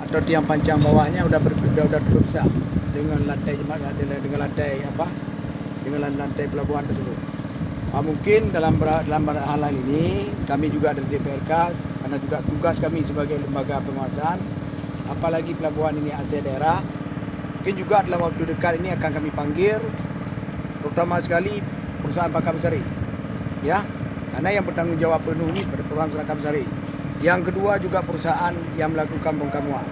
atau tiang pancang bawahnya udah rusak dengan lantai lantai pelabuhan tersebut. Mungkin dalam hal ini kami juga dari DPRK, karena juga tugas kami sebagai lembaga penguasaan, apalagi pelabuhan ini aset daerah, mungkin juga dalam waktu dekat ini akan kami panggil, terutama sekali perusahaan Pakam Sari, ya, karena yang bertanggung jawab penuh ini perusahaan Pakam Sari. Yang kedua juga perusahaan yang melakukan bongkar muat.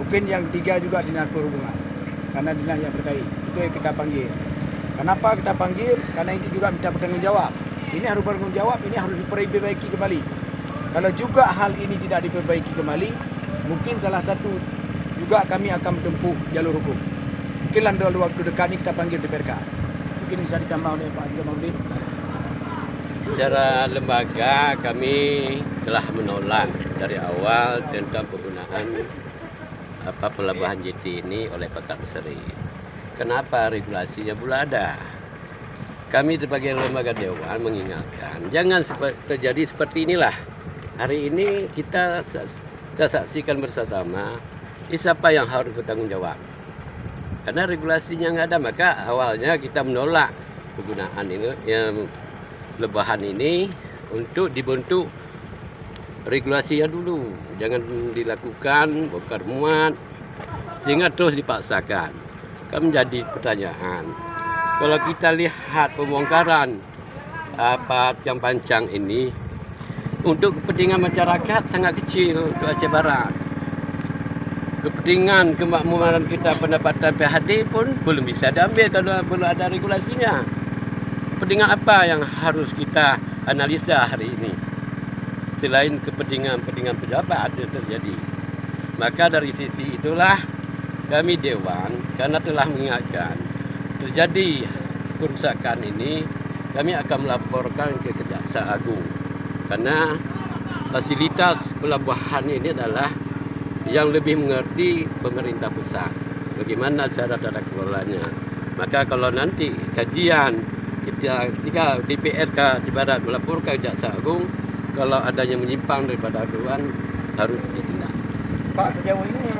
Mungkin yang ketiga juga dinas perhubungan, karena dinas yang berkait. Itu yang kita panggil. Kenapa kita panggil? Karena ini juga minta bertanggung jawab. Ini harus bertanggung jawab, ini harus diperbaiki kembali. Kalau juga hal ini tidak diperbaiki kembali, mungkin salah satu juga kami akan menempuh jalur hukum. Mungkin dalam waktu dekat ini kita panggil DPRK. Mungkin bisa ditambah oleh Pak Jamaluddin. Secara lembaga kami telah menolak dari awal tentang penggunaan pelabuhan JT ini oleh Pakam Sari. Kenapa regulasinya belum ada? Kami sebagai lembaga dewan mengingatkan jangan terjadi seperti inilah. Hari ini kita saksikan bersama siapa yang harus bertanggung jawab. Karena regulasinya nggak ada, maka awalnya kita menolak penggunaan ini pelabuhan ini untuk dibentuk regulasinya dulu. Jangan dilakukan bongkar muat sehingga terus dipaksakan. Kan menjadi pertanyaan, kalau kita lihat pembongkaran tiang pancang ini untuk kepentingan masyarakat sangat kecil untuk Aceh Barat. Kepentingan kemakmuran kita pendapatan PHD pun belum bisa diambil kalau belum ada regulasinya. Kepentingan apa yang harus kita analisa hari ini selain kepentingan pejabat yang terjadi? Maka dari sisi itulah kami dewan, karena telah mengingatkan terjadi kerusakan ini, kami akan melaporkan ke Kejaksaan Agung. Karena fasilitas pelabuhan ini adalah yang lebih mengerti pemerintah pusat, bagaimana cara kelolanya. Maka kalau nanti kajian ketika DPRK di Barat melaporkan Kejaksaan Agung, kalau adanya menyimpang daripada aturan harus ditindak. Pak, sejauh ini